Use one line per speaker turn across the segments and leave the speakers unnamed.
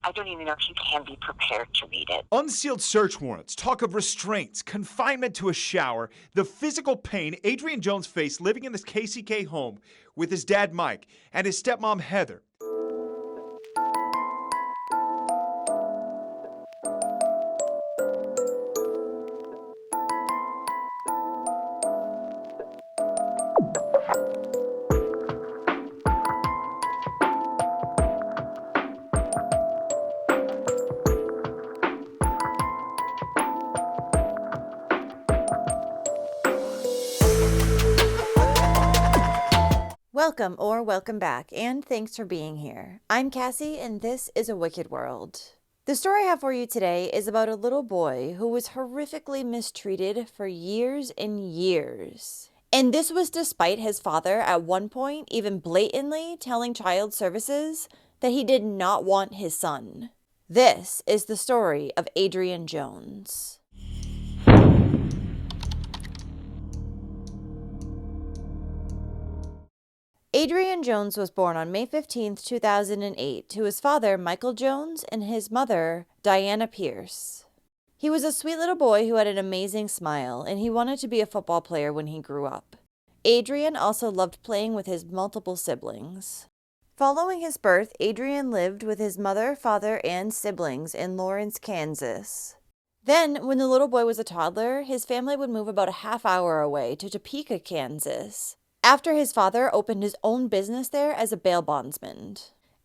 I don't even know if you can be prepared to read it.
Unsealed search warrants, talk of restraints, confinement to a shower, the physical pain Adrian Jones faced living in this KCK home with his dad Mike and his stepmom Heather.
Welcome or welcome back, and thanks for being here. I'm Cassie, and this is A Wicked World. The story I have for you today is about a little boy who was horrifically mistreated for years and years. And this was despite his father at one point even blatantly telling child services that he did not want his son. This is the story of Adrian Jones. Adrian Jones was born on May 15, 2008, to his father, Michael Jones, and his mother, Diana Pierce. He was a sweet little boy who had an amazing smile, and he wanted to be a football player when he grew up. Adrian also loved playing with his multiple siblings. Following his birth, Adrian lived with his mother, father, and siblings in Lawrence, Kansas. Then, when the little boy was a toddler, his family would move about a half hour away to Topeka, Kansas, after his father opened his own business there as a bail bondsman.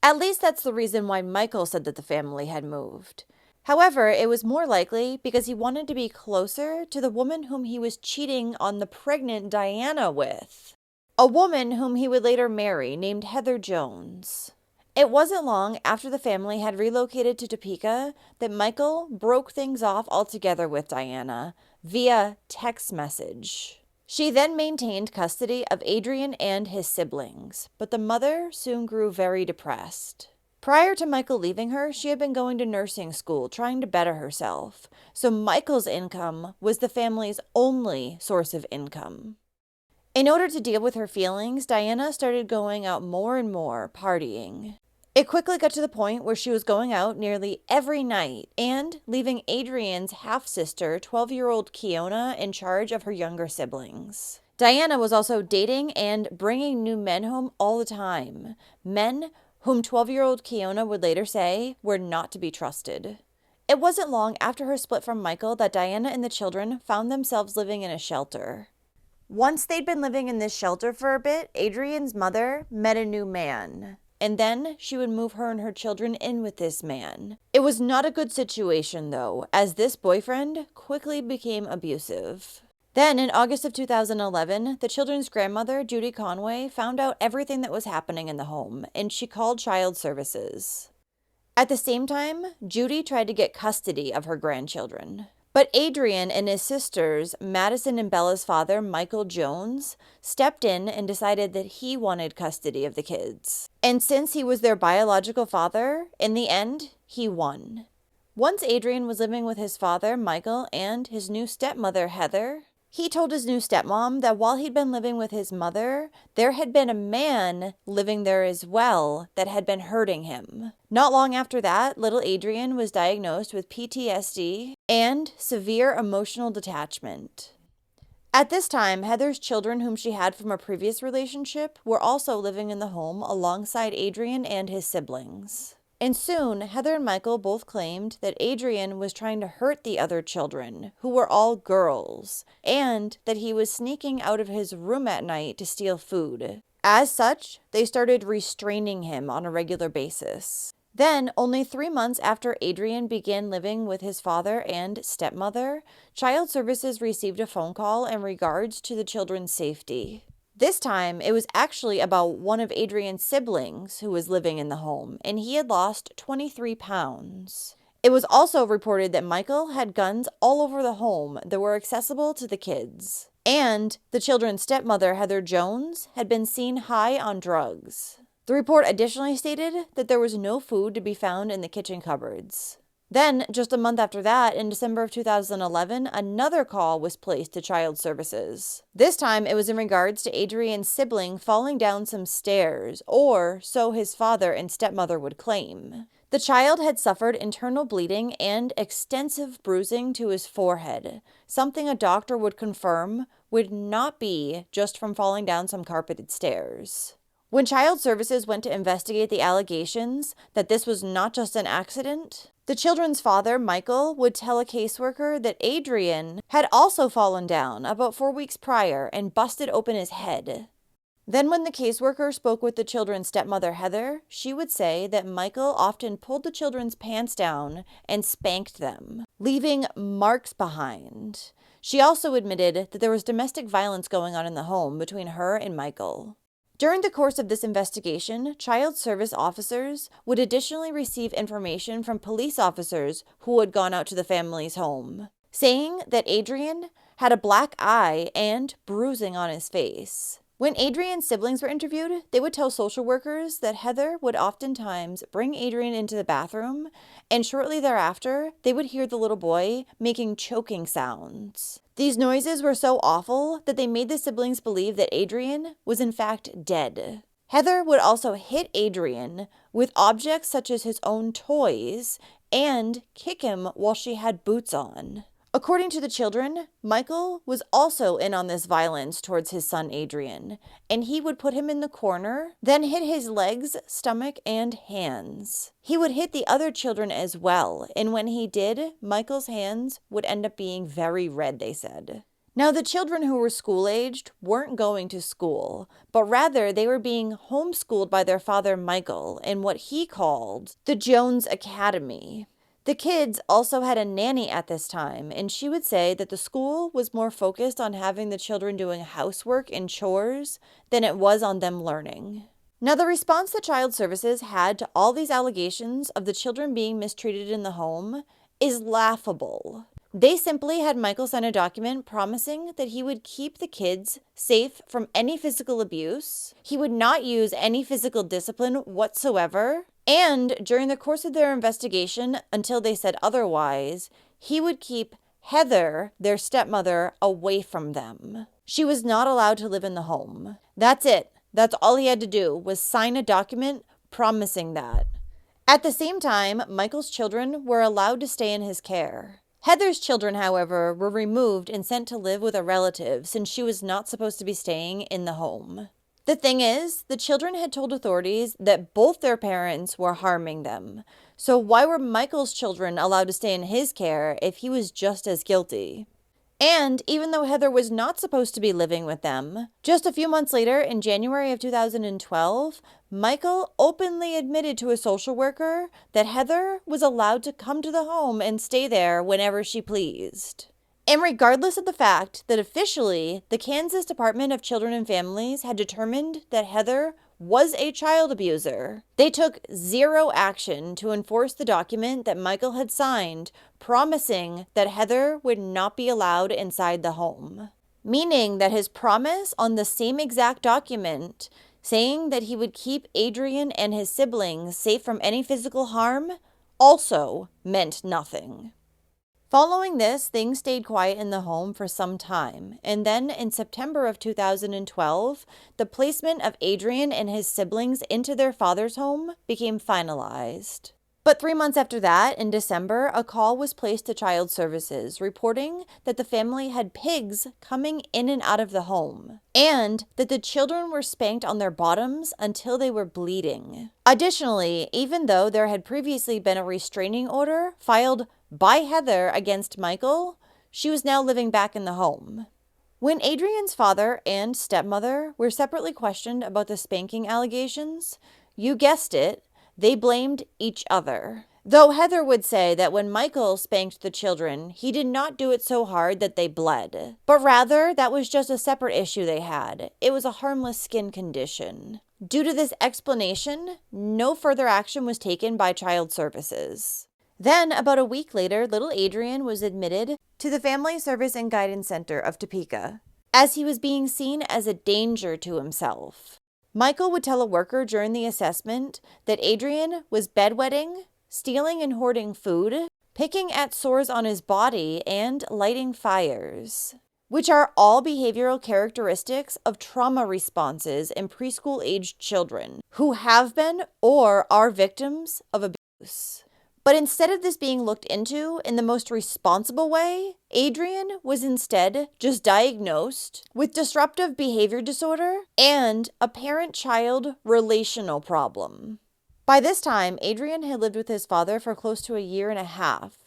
At least that's the reason why Michael said that the family had moved. However, it was more likely because he wanted to be closer to the woman whom he was cheating on the pregnant Diana with. A woman whom he would later marry named Heather Jones. It wasn't long after the family had relocated to Topeka that Michael broke things off altogether with Diana via text message. She then maintained custody of Adrian and his siblings, but the mother soon grew very depressed. Prior to Michael leaving her, she had been going to nursing school, trying to better herself, so Michael's income was the family's only source of income. In order to deal with her feelings, Diana started going out more and more, partying. It quickly got to the point where she was going out nearly every night and leaving Adrian's half-sister, 12-year-old Kiona, in charge of her younger siblings. Diana was also dating and bringing new men home all the time, men whom 12-year-old Kiona would later say were not to be trusted. It wasn't long after her split from Michael that Diana and the children found themselves living in a shelter. Once they'd been living in this shelter for a bit, Adrian's mother met a new man. And then she would move her and her children in with this man. It was not a good situation, though, as this boyfriend quickly became abusive. Then, in August of 2011, the children's grandmother, Judy Conway, found out everything that was happening in the home, and she called child services. At the same time, Judy tried to get custody of her grandchildren. But Adrian and his sisters, Madison and Bella's father, Michael Jones, stepped in and decided that he wanted custody of the kids. And since he was their biological father, in the end, he won. Once Adrian was living with his father, Michael, and his new stepmother, Heather, he told his new stepmom that while he'd been living with his mother, there had been a man living there as well that had been hurting him. Not long after that, little Adrian was diagnosed with PTSD and severe emotional detachment. At this time, Heather's children, whom she had from a previous relationship, were also living in the home alongside Adrian and his siblings. And soon, Heather and Michael both claimed that Adrian was trying to hurt the other children, who were all girls, and that he was sneaking out of his room at night to steal food. As such, they started restraining him on a regular basis. Then, only 3 months after Adrian began living with his father and stepmother, Child Services received a phone call in regards to the children's safety. This time, it was actually about one of Adrian's siblings who was living in the home, and he had lost 23 pounds. It was also reported that Michael had guns all over the home that were accessible to the kids. And the children's stepmother, Heather Jones, had been seen high on drugs. The report additionally stated that there was no food to be found in the kitchen cupboards. Then, just a month after that, in December of 2011, another call was placed to Child Services. This time, it was in regards to Adrian's sibling falling down some stairs, or so his father and stepmother would claim. The child had suffered internal bleeding and extensive bruising to his forehead, something a doctor would confirm would not be just from falling down some carpeted stairs. When Child Services went to investigate the allegations that this was not just an accident, the children's father, Michael, would tell a caseworker that Adrien had also fallen down about 4 weeks prior and busted open his head. Then when the caseworker spoke with the children's stepmother, Heather, she would say that Michael often pulled the children's pants down and spanked them, leaving marks behind. She also admitted that there was domestic violence going on in the home between her and Michael. During the course of this investigation, child service officers would additionally receive information from police officers who had gone out to the family's home, saying that Adrien had a black eye and bruising on his face. When Adrien's siblings were interviewed, they would tell social workers that Heather would oftentimes bring Adrien into the bathroom, and shortly thereafter, they would hear the little boy making choking sounds. These noises were so awful that they made the siblings believe that Adrien was in fact dead. Heather would also hit Adrien with objects such as his own toys and kick him while she had boots on. According to the children, Michael was also in on this violence towards his son Adrien, and he would put him in the corner, then hit his legs, stomach, and hands. He would hit the other children as well, and when he did, Michael's hands would end up being very red, they said. Now, the children who were school-aged weren't going to school, but rather they were being homeschooled by their father Michael in what he called the Jones Academy. The kids also had a nanny at this time, and she would say that the school was more focused on having the children doing housework and chores than it was on them learning. Now, the response that Child Services had to all these allegations of the children being mistreated in the home is laughable. They simply had Michael sign a document promising that he would keep the kids safe from any physical abuse, he would not use any physical discipline whatsoever, and during the course of their investigation, until they said otherwise, he would keep Heather, their stepmother, away from them. She was not allowed to live in the home. That's it. That's all he had to do, was sign a document promising that. At the same time, Michael's children were allowed to stay in his care. Heather's children, however, were removed and sent to live with a relative since she was not supposed to be staying in the home. The thing is, the children had told authorities that both their parents were harming them. So why were Michael's children allowed to stay in his care if he was just as guilty? And even though Heather was not supposed to be living with them, just a few months later, in January of 2012, Michael openly admitted to a social worker that Heather was allowed to come to the home and stay there whenever she pleased. And regardless of the fact that officially the Kansas Department of Children and Families had determined that Heather was a child abuser, they took zero action to enforce the document that Michael had signed promising that Heather would not be allowed inside the home. Meaning that his promise on the same exact document saying that he would keep Adrien and his siblings safe from any physical harm also meant nothing. Following this, things stayed quiet in the home for some time, and then in September of 2012, the placement of Adrien and his siblings into their father's home became finalized. But 3 months after that, in December, a call was placed to Child Services reporting that the family had pigs coming in and out of the home, and that the children were spanked on their bottoms until they were bleeding. Additionally, even though there had previously been a restraining order filed by Heather against Michael, she was now living back in the home. When Adrien's father and stepmother were separately questioned about the spanking allegations, you guessed it, they blamed each other. Though Heather would say that when Michael spanked the children, he did not do it so hard that they bled, but rather that was just a separate issue they had. It was a harmless skin condition. Due to this explanation, no further action was taken by Child Services. Then, about a week later, little Adrien was admitted to the Family Service and Guidance Center of Topeka, as he was being seen as a danger to himself. Michael would tell a worker during the assessment that Adrien was bedwetting, stealing and hoarding food, picking at sores on his body, and lighting fires, which are all behavioral characteristics of trauma responses in preschool-aged children who have been or are victims of abuse. abuse. But instead of this being looked into in the most responsible way, Adrien was instead just diagnosed with disruptive behavior disorder and a parent-child relational problem. By this time, Adrien had lived with his father for close to a year and a half.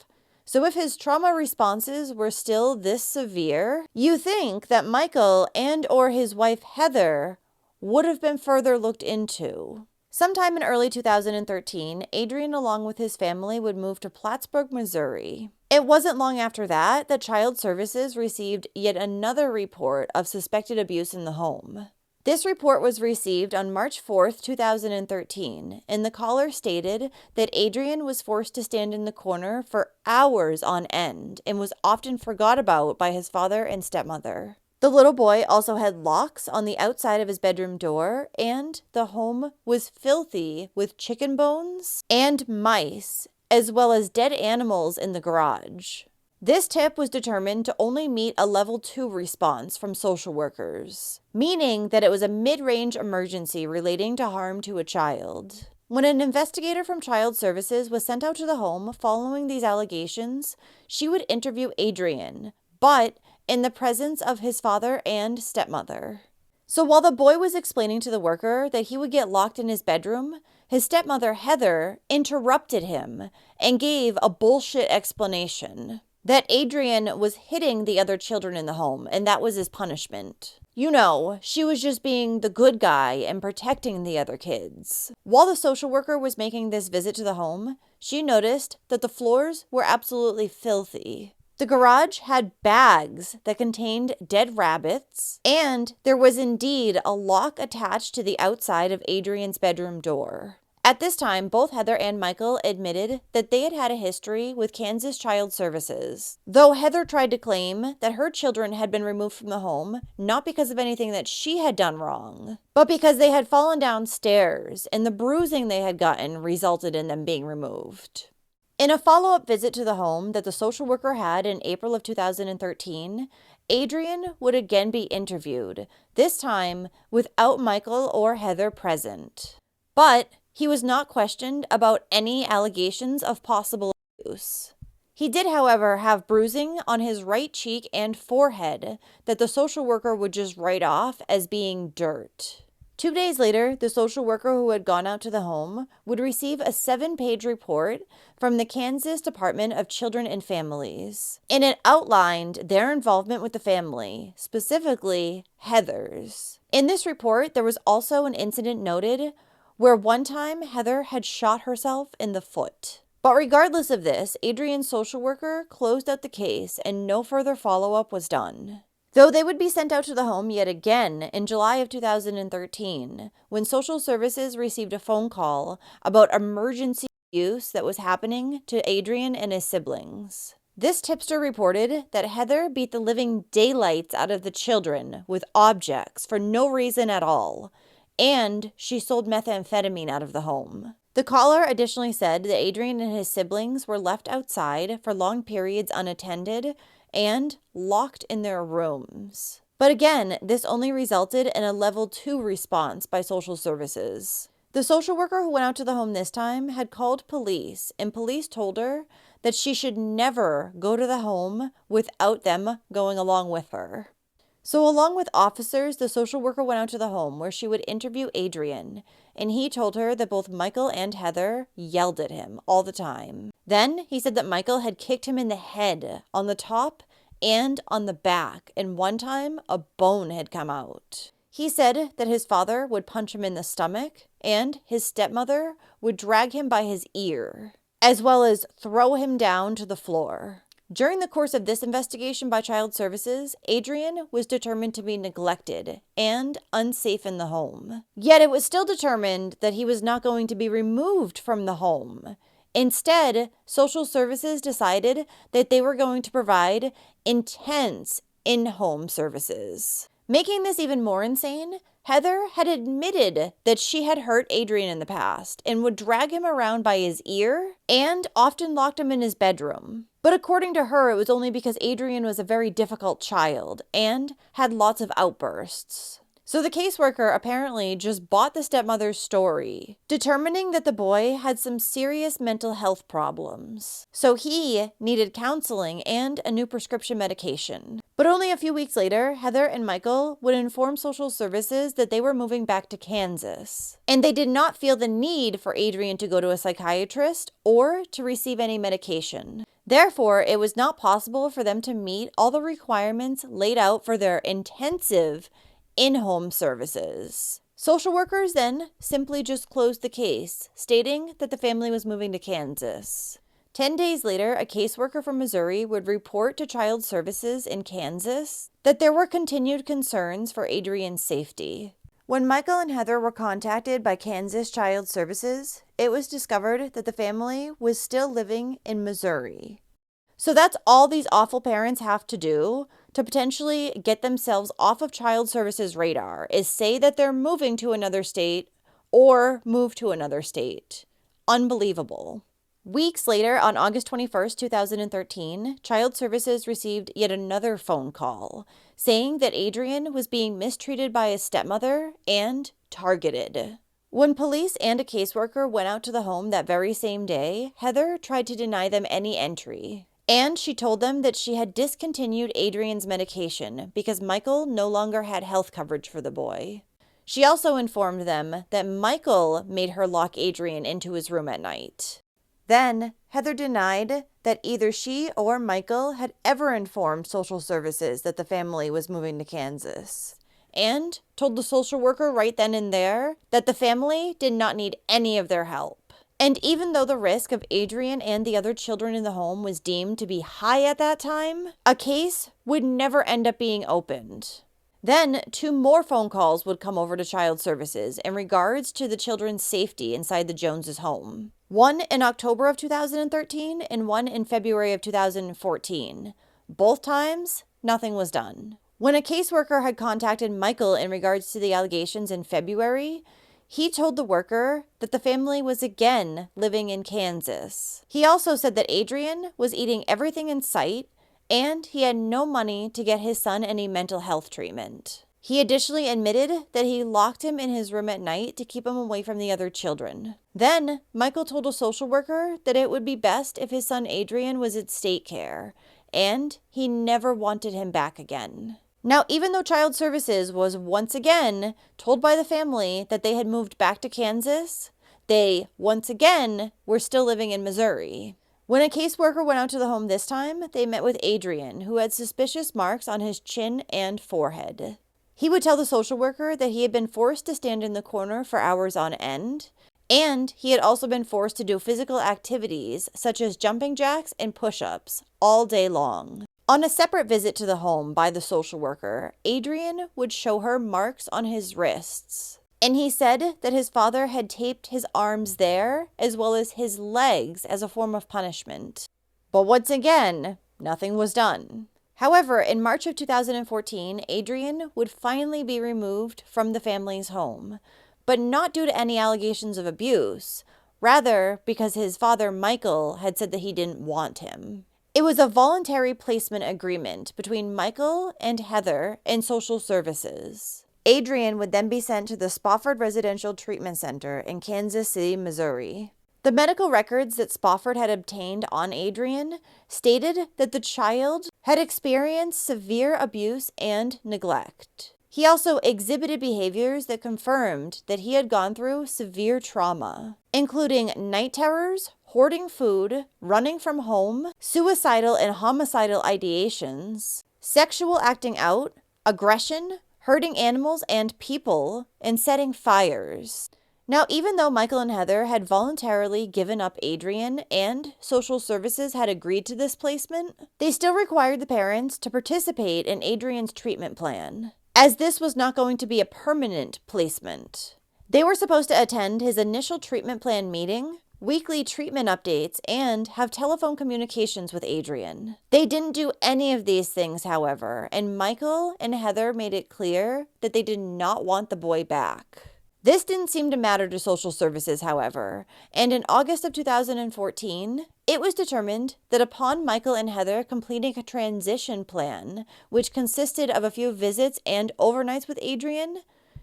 So if his trauma responses were still this severe, you think that Michael and or his wife Heather would have been further looked into. Sometime in early 2013, Adrien, along with his family, would move to Plattsburgh, Missouri. It wasn't long after that Child Services received yet another report of suspected abuse in the home. This report was received on March 4th, 2013, and the caller stated that Adrien was forced to stand in the corner for hours on end and was often forgot about by his father and stepmother. The little boy also had locks on the outside of his bedroom door, and the home was filthy with chicken bones and mice, as well as dead animals in the garage. This tip was determined to only meet a level 2 response from social workers, meaning that it was a mid-range emergency relating to harm to a child. When an investigator from Child Services was sent out to the home following these allegations, she would interview Adrien, but in the presence of his father and stepmother. So while the boy was explaining to the worker that he would get locked in his bedroom, his stepmother Heather interrupted him and gave a bullshit explanation that Adrien was hitting the other children in the home and that was his punishment. You know, she was just being the good guy and protecting the other kids. While the social worker was making this visit to the home, she noticed that the floors were absolutely filthy. The garage had bags that contained dead rabbits, and there was indeed a lock attached to the outside of Adrien's bedroom door. At this time, both Heather and Michael admitted that they had had a history with Kansas Child Services, though Heather tried to claim that her children had been removed from the home not because of anything that she had done wrong, but because they had fallen downstairs and the bruising they had gotten resulted in them being removed. In a follow-up visit to the home that the social worker had in April of 2013, Adrien would again be interviewed, this time without Michael or Heather present. But he was not questioned about any allegations of possible abuse. He did, however, have bruising on his right cheek and forehead that the social worker would just write off as being dirt. 2 days later, the social worker who had gone out to the home would receive a 7-page report from the Kansas Department of Children and Families, and it outlined their involvement with the family, specifically Heather's. In this report, there was also an incident noted where one time Heather had shot herself in the foot. But regardless of this, Adrien's social worker closed out the case and no further follow-up was done. Though they would be sent out to the home yet again in July of 2013, when social services received a phone call about emergency use that was happening to Adrien and his siblings. This tipster reported that Heather beat the living daylights out of the children with objects for no reason at all, and she sold methamphetamine out of the home. The caller additionally said that Adrien and his siblings were left outside for long periods unattended and locked in their rooms. But again, this only resulted in a level 2 response by social services. The social worker who went out to the home this time had called police, and police told her that she should never go to the home without them going along with her. So along with officers, the social worker went out to the home where she would interview Adrien, and he told her that both Michael and Heather yelled at him all the time. Then he said that Michael had kicked him in the head, on the top and on the back, and one time a bone had come out. He said that his father would punch him in the stomach, and his stepmother would drag him by his ear, as well as throw him down to the floor. During the course of this investigation by Child Services, Adrien was determined to be neglected and unsafe in the home. Yet it was still determined that he was not going to be removed from the home. Instead, Social Services decided that they were going to provide intense in-home services. Making this even more insane, Heather had admitted that she had hurt Adrien in the past and would drag him around by his ear and often locked him in his bedroom. But according to her, it was only because Adrien was a very difficult child and had lots of outbursts. So the caseworker apparently just bought the stepmother's story, determining that the boy had some serious mental health problems. So he needed counseling and a new prescription medication. But only a few weeks later, Heather and Michael would inform social services that they were moving back to Kansas. And they did not feel the need for Adrien to go to a psychiatrist or to receive any medication. Therefore, it was not possible for them to meet all the requirements laid out for their intensive in-home services. Social workers then simply just closed the case, stating that the family was moving to Kansas. 10 days later, a caseworker from Missouri would report to Child Services in Kansas that there were continued concerns for Adrien's safety. When Michael and Heather were contacted by Kansas Child Services, it was discovered that the family was still living in Missouri. So that's all these awful parents have to do to potentially get themselves off of Child Services' radar, is say that they're moving to another state or move to another state. Unbelievable. Weeks later, on August 21st, 2013, Child Services received yet another phone call saying that Adrien was being mistreated by his stepmother and targeted. When police and a caseworker went out to the home that very same day, Heather tried to deny them any entry. And she told them that she had discontinued Adrien's medication because Michael no longer had health coverage for the boy. She also informed them that Michael made her lock Adrien into his room at night. Then, Heather denied that either she or Michael had ever informed social services that the family was moving to Kansas, and told the social worker right then and there that the family did not need any of their help. And even though the risk of Adrien and the other children in the home was deemed to be high at that time, a case would never end up being opened. Then, 2 more phone calls would come over to Child Services in regards to the children's safety inside the Joneses' home. One in October of 2013 and one in February of 2014. Both times, nothing was done. When a caseworker had contacted Michael in regards to the allegations in February, he told the worker that the family was again living in Kansas. He also said that Adrien was eating everything in sight and he had no money to get his son any mental health treatment. He additionally admitted that he locked him in his room at night to keep him away from the other children. Then, Michael told a social worker that it would be best if his son Adrien was at state care, and he never wanted him back again. Now, even though Child Services was once again told by the family that they had moved back to Kansas, they, once again, were still living in Missouri. When a caseworker went out to the home this time, they met with Adrien, who had suspicious marks on his chin and forehead. He would tell the social worker that he had been forced to stand in the corner for hours on end, and he had also been forced to do physical activities such as jumping jacks and push-ups all day long. On a separate visit to the home by the social worker, Adrien would show her marks on his wrists. And he said that his father had taped his arms there as well as his legs as a form of punishment. But once again, nothing was done. However, in March of 2014, Adrien would finally be removed from the family's home, but not due to any allegations of abuse, rather because his father, Michael, had said that he didn't want him. It was a voluntary placement agreement between Michael and Heather and social services. Adrien would then be sent to the Spofford Residential Treatment Center in Kansas City, Missouri. The medical records that Spofford had obtained on Adrien stated that the child had experienced severe abuse and neglect. He also exhibited behaviors that confirmed that he had gone through severe trauma, including night terrors, hoarding food, running from home, suicidal and homicidal ideations, sexual acting out, aggression, hurting animals and people, and setting fires. Now, even though Michael and Heather had voluntarily given up Adrien and social services had agreed to this placement, they still required the parents to participate in Adrien's treatment plan, as this was not going to be a permanent placement. They were supposed to attend his initial treatment plan meeting, weekly treatment updates, and have telephone communications with Adrien. They didn't do any of these things, however, and Michael and Heather made it clear that they did not want the boy back. This didn't seem to matter to social services, however, and in August of 2014, it was determined that upon Michael and Heather completing a transition plan, which consisted of a few visits and overnights with Adrien,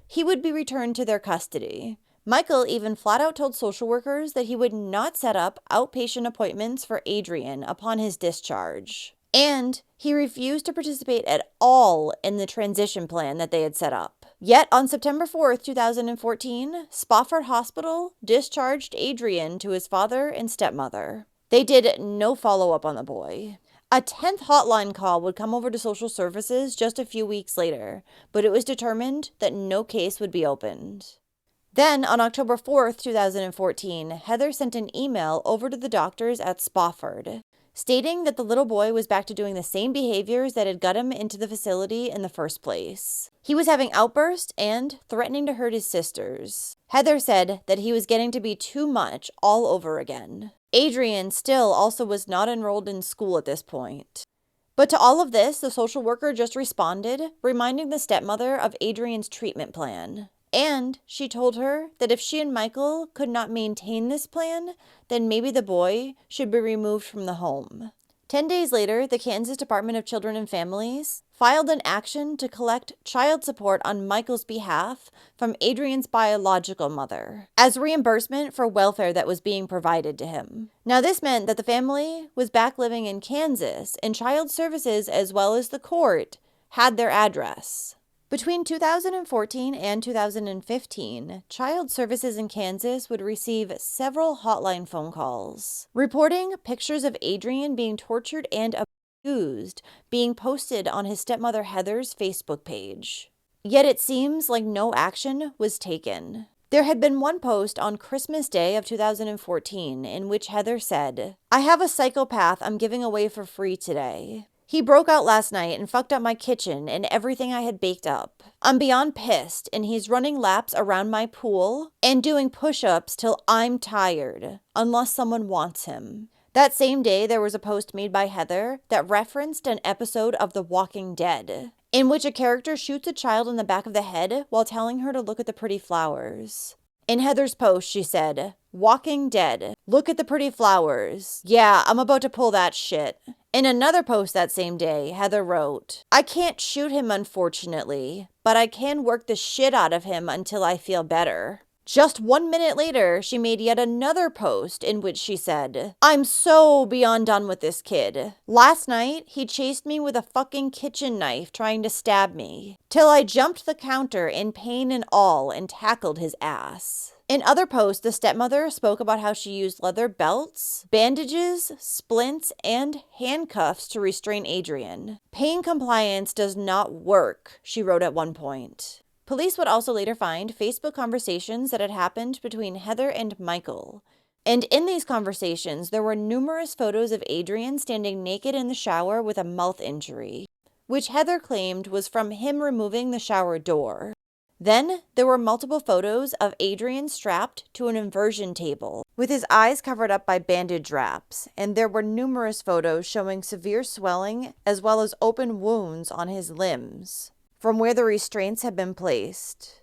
he would be returned to their custody. Michael even flat out told social workers that he would not set up outpatient appointments for Adrien upon his discharge. And he refused to participate at all in the transition plan that they had set up. Yet on September 4th, 2014, Spofford Hospital discharged Adrien to his father and stepmother. They did no follow-up on the boy. A 10th hotline call would come over to social services just a few weeks later, but it was determined that no case would be opened. Then, on October 4th, 2014, Heather sent an email over to the doctors at Spofford, stating that the little boy was back to doing the same behaviors that had got him into the facility in the first place. He was having outbursts and threatening to hurt his sisters. Heather said that he was getting to be too much all over again. Adrien still also was not enrolled in school at this point. But to all of this, the social worker just responded, reminding the stepmother of Adrien's treatment plan. And she told her that if she and Michael could not maintain this plan, then maybe the boy should be removed from the home. 10 days later, the Kansas Department of Children and Families filed an action to collect child support on Michael's behalf from Adrien's biological mother as reimbursement for welfare that was being provided to him. Now, this meant that the family was back living in Kansas, and child services as well as the court had their address. Between 2014 and 2015, Child Services in Kansas would receive several hotline phone calls, reporting pictures of Adrien being tortured and abused being posted on his stepmother Heather's Facebook page. Yet it seems like no action was taken. There had been one post on Christmas Day of 2014 in which Heather said, "I have a psychopath I'm giving away for free today. He broke out last night and fucked up my kitchen and everything I had baked up. I'm beyond pissed, and he's running laps around my pool and doing push-ups till I'm tired, unless someone wants him." That same day, there was a post made by Heather that referenced an episode of The Walking Dead, in which a character shoots a child in the back of the head while telling her to look at the pretty flowers. In Heather's post, she said, "Walking Dead, look at the pretty flowers. Yeah, I'm about to pull that shit." In another post that same day, Heather wrote, "I can't shoot him, unfortunately, but I can work the shit out of him until I feel better." Just 1 minute later, she made yet another post in which she said, "I'm so beyond done with this kid. Last night, he chased me with a fucking kitchen knife trying to stab me, till I jumped the counter in pain and all and tackled his ass." In other posts, the stepmother spoke about how she used leather belts, bandages, splints, and handcuffs to restrain Adrien. "Pain compliance does not work," she wrote at one point. Police would also later find Facebook conversations that had happened between Heather and Michael. And in these conversations, there were numerous photos of Adrien standing naked in the shower with a mouth injury, which Heather claimed was from him removing the shower door. Then there were multiple photos of Adrien strapped to an inversion table, with his eyes covered up by bandage wraps, and there were numerous photos showing severe swelling as well as open wounds on his limbs from where the restraints had been placed.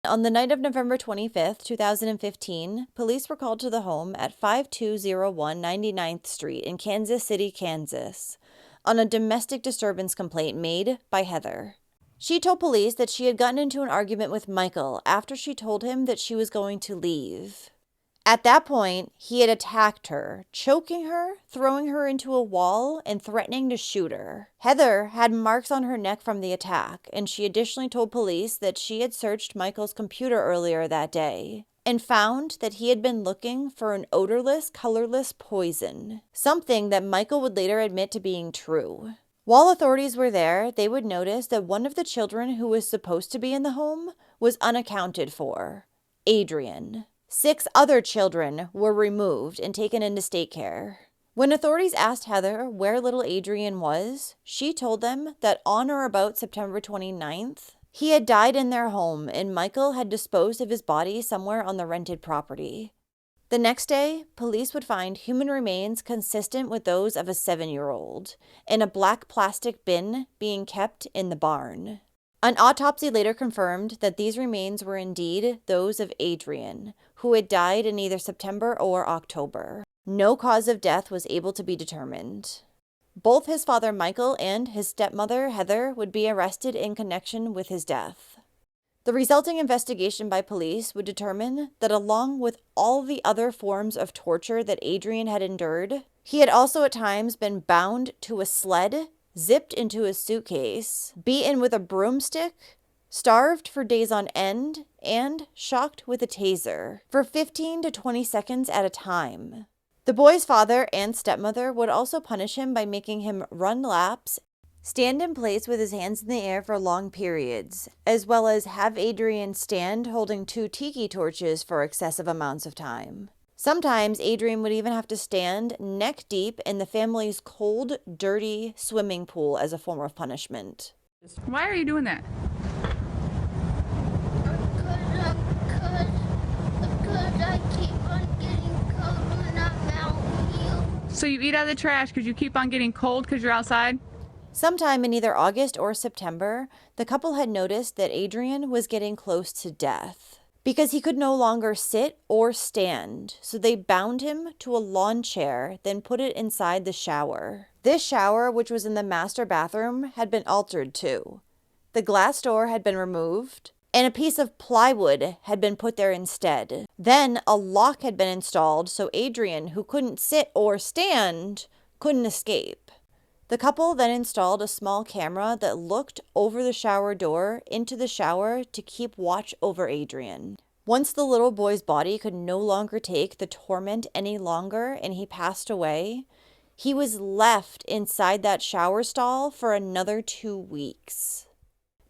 On the night of November 25th, 2015, police were called to the home at 5201 99th Street in Kansas City, Kansas, on a domestic disturbance complaint made by Heather. She told police that she had gotten into an argument with Michael after she told him that she was going to leave. At that point, he had attacked her, choking her, throwing her into a wall, and threatening to shoot her. Heather had marks on her neck from the attack, and she additionally told police that she had searched Michael's computer earlier that day and found that he had been looking for an odorless, colorless poison, something that Michael would later admit to being true. While authorities were there, they would notice that one of the children who was supposed to be in the home was unaccounted for, Adrien. 6 other children were removed and taken into state care. When authorities asked Heather where little Adrien was, she told them that on or about September 29th, he had died in their home and Michael had disposed of his body somewhere on the rented property. The next day, police would find human remains consistent with those of a 7-year-old in a black plastic bin being kept in the barn. An autopsy later confirmed that these remains were indeed those of Adrien, who had died in either September or October. No cause of death was able to be determined. Both his father Michael and his stepmother Heather would be arrested in connection with his death. The resulting investigation by police would determine that along with all the other forms of torture that Adrien had endured, he had also at times been bound to a sled, zipped into a suitcase, beaten with a broomstick, starved for days on end, and shocked with a taser for 15 to 20 seconds at a time. The boy's father and stepmother would also punish him by making him run laps, stand in place with his hands in the air for long periods, as well as have Adrien stand holding 2 tiki torches for excessive amounts of time. Sometimes Adrien would even have to stand neck deep in the family's cold, dirty swimming pool as a form of punishment.
Why are you doing that?
Because I keep on getting cold when I'm out here.
So you eat out of the trash because you keep on getting cold because you're outside?
Sometime in either August or September, the couple had noticed that Adrien was getting close to death because he could no longer sit or stand, so they bound him to a lawn chair, then put it inside the shower. This shower, which was in the master bathroom, had been altered too. The glass door had been removed, and a piece of plywood had been put there instead. Then a lock had been installed so Adrien, who couldn't sit or stand, couldn't escape. The couple then installed a small camera that looked over the shower door into the shower to keep watch over Adrien. Once the little boy's body could no longer take the torment any longer and he passed away, he was left inside that shower stall for another 2 weeks.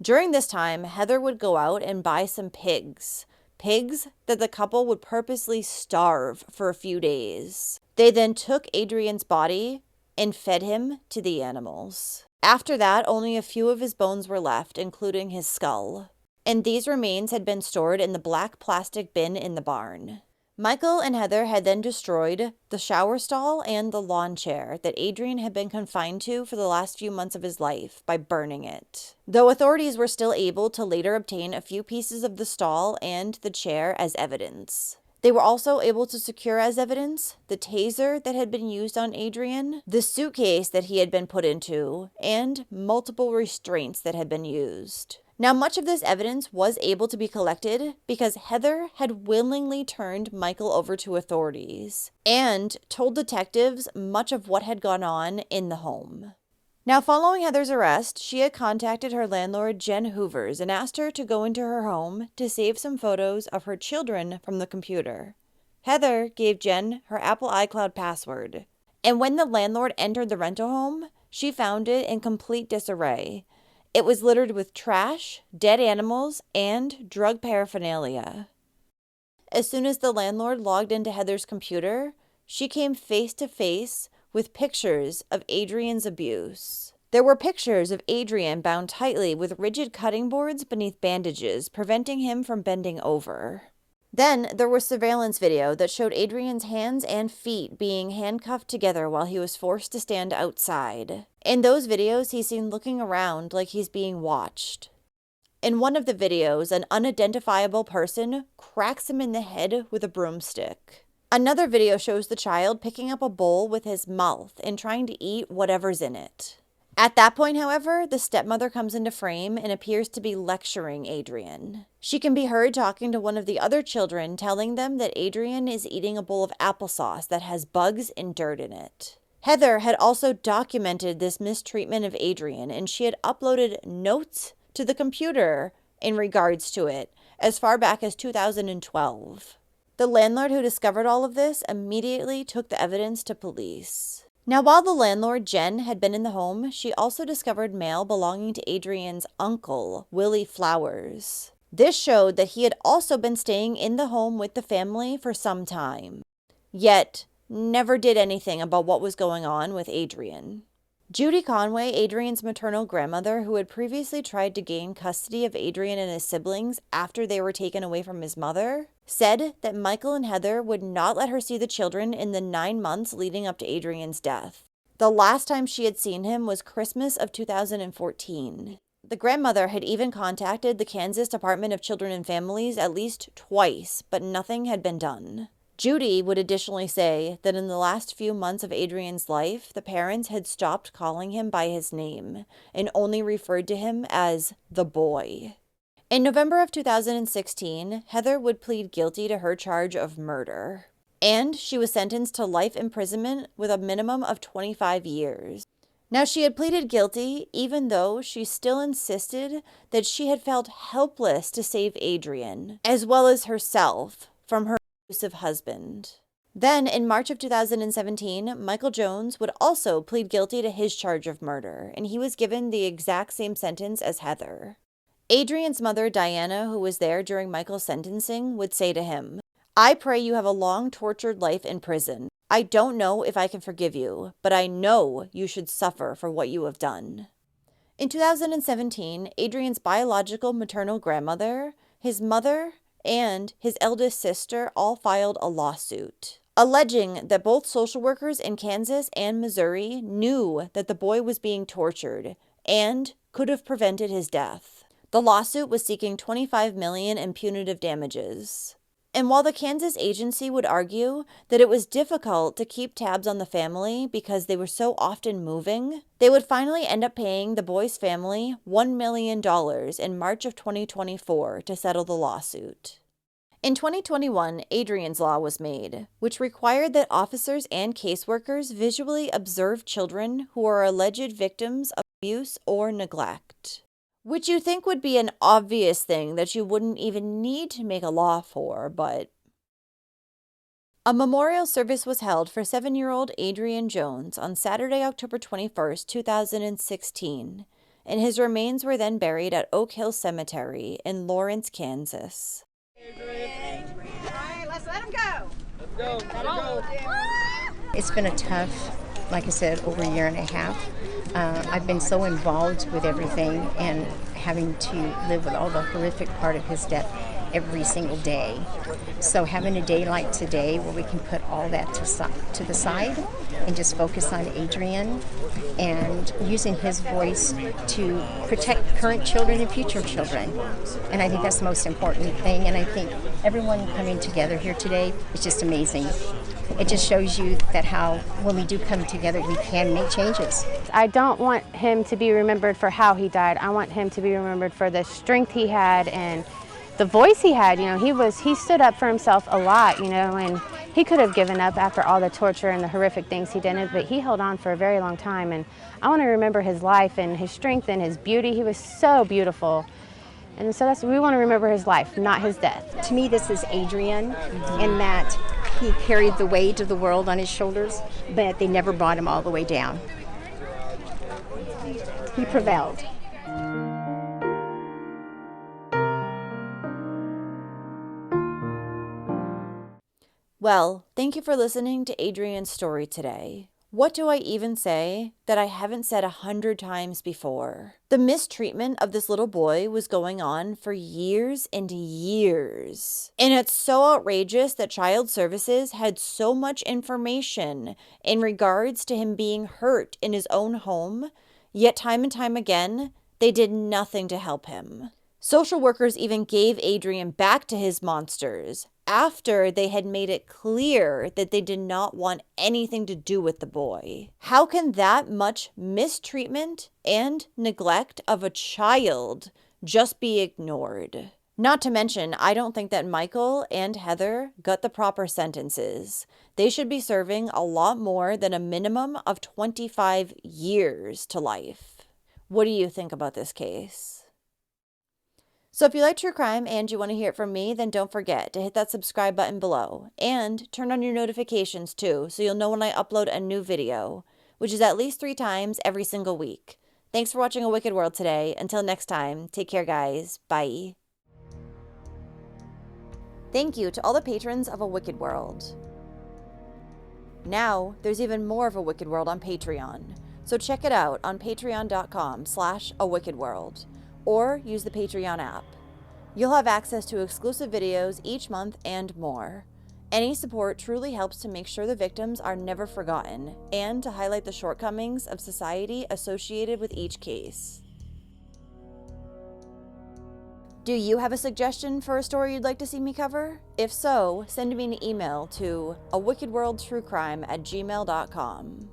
During this time, Heather would go out and buy some pigs that the couple would purposely starve for a few days. They then took Adrien's body and fed him to the animals. After that, only a few of his bones were left, including his skull. And these remains had been stored in the black plastic bin in the barn. Michael and Heather had then destroyed the shower stall and the lawn chair that Adrien had been confined to for the last few months of his life by burning it. Though authorities were still able to later obtain a few pieces of the stall and the chair as evidence. They were also able to secure as evidence the taser that had been used on Adrien, the suitcase that he had been put into, and multiple restraints that had been used. Now, much of this evidence was able to be collected because Heather had willingly turned Michael over to authorities and told detectives much of what had gone on in the home. Now, following Heather's arrest, she had contacted her landlord, Jen Hoovers, and asked her to go into her home to save some photos of her children from the computer. Heather gave Jen her Apple iCloud password, and when the landlord entered the rental home, she found it in complete disarray. It was littered with trash, dead animals, and drug paraphernalia. As soon as the landlord logged into Heather's computer, she came face to face with pictures of Adrien's abuse. There were pictures of Adrien bound tightly with rigid cutting boards beneath bandages, preventing him from bending over. Then there was surveillance video that showed Adrien's hands and feet being handcuffed together while he was forced to stand outside. In those videos, he's seen looking around like he's being watched. In one of the videos, an unidentifiable person cracks him in the head with a broomstick. Another video shows the child picking up a bowl with his mouth and trying to eat whatever's in it. At that point, however, the stepmother comes into frame and appears to be lecturing Adrien. She can be heard talking to one of the other children, telling them that Adrien is eating a bowl of applesauce that has bugs and dirt in it. Heather had also documented this mistreatment of Adrien, and she had uploaded notes to the computer in regards to it as far back as 2012. The landlord who discovered all of this immediately took the evidence to police. Now, while the landlord, Jen, had been in the home, she also discovered mail belonging to Adrien's uncle, Willie Flowers. This showed that he had also been staying in the home with the family for some time, yet never did anything about what was going on with Adrien. Judy Conway, Adrien's maternal grandmother, who had previously tried to gain custody of Adrien and his siblings after they were taken away from his mother, said that Michael and Heather would not let her see the children in the 9 months leading up to Adrien's death. The last time she had seen him was Christmas of 2014. The grandmother had even contacted the Kansas Department of Children and Families at least twice, but nothing had been done. Judy would additionally say that in the last few months of Adrien's life, the parents had stopped calling him by his name and only referred to him as the boy. In November of 2016, Heather would plead guilty to her charge of murder, and she was sentenced to life imprisonment with a minimum of 25 years. Now, she had pleaded guilty even though she still insisted that she had felt helpless to save Adrien, as well as herself, from her abusive husband. Then, in March of 2017, Michael Jones would also plead guilty to his charge of murder, and he was given the exact same sentence as Heather. Adrien's mother, Diana, who was there during Michael's sentencing, would say to him, "I pray you have a long, tortured life in prison. I don't know if I can forgive you, but I know you should suffer for what you have done." In 2017, Adrien's biological maternal grandmother, his mother, and his eldest sister all filed a lawsuit, alleging that both social workers in Kansas and Missouri knew that the boy was being tortured and could have prevented his death. The lawsuit was seeking $25 million in punitive damages. And while the Kansas agency would argue that it was difficult to keep tabs on the family because they were so often moving, they would finally end up paying the boy's family $1 million in March of 2024 to settle the lawsuit. In 2021, Adrien's Law was made, which required that officers and caseworkers visually observe children who are alleged victims of abuse or neglect. Which you think would be an obvious thing that you wouldn't even need to make a law for, but... A memorial service was held for 7-year-old Adrian Jones on Saturday, October 21st, 2016, and his remains were then buried at Oak Hill Cemetery in Lawrence, Kansas.
All right, let's let him go.
Let's go.
It's been a tough, like I said, over a year and a half. I've been so involved with everything and having to live with all the horrific part of his death every single day. So having a day like today where we can put all that to the side and just focus on Adrien and using his voice to protect current children and future children. And I think that's the most important thing. And I think everyone coming together here today is just amazing. It just shows you that how, when we do come together, we can make changes.
I don't want him to be remembered for how he died. I want him to be remembered for the strength he had and the voice he had. You know, he stood up for himself a lot, you know, and he could have given up after all the torture and the horrific things he did, but he held on for a very long time. And I want to remember his life and his strength and his beauty. He was so beautiful. And so we want to remember his life, not his death.
To me, this is Adrien, in that he carried the weight of the world on his shoulders, but they never brought him all the way down. He prevailed.
Well, thank you for listening to Adrien's story today. What do I even say that I haven't said 100 times before? The mistreatment of this little boy was going on for years and years. And it's so outrageous that Child Services had so much information in regards to him being hurt in his own home, yet time and time again, they did nothing to help him. Social workers even gave Adrien back to his monsters after they had made it clear that they did not want anything to do with the boy. How can that much mistreatment and neglect of a child just be ignored? Not to mention, I don't think that Michael and Heather got the proper sentences. They should be serving a lot more than a minimum of 25 years to life. What do you think about this case? So if you like true crime and you want to hear it from me, then don't forget to hit that subscribe button below and turn on your notifications too, so you'll know when I upload a new video, which is at least 3 times every single week. Thanks for watching A Wicked World today. Until next time, take care guys. Bye. Thank you to all the patrons of A Wicked World. Now, there's even more of A Wicked World on Patreon, so check it out on patreon.com/awickedworld. Or use the Patreon app. You'll have access to exclusive videos each month and more. Any support truly helps to make sure the victims are never forgotten and to highlight the shortcomings of society associated with each case. Do you have a suggestion for a story you'd like to see me cover? If so, send me an email to awickedworldtruecrime@gmail.com.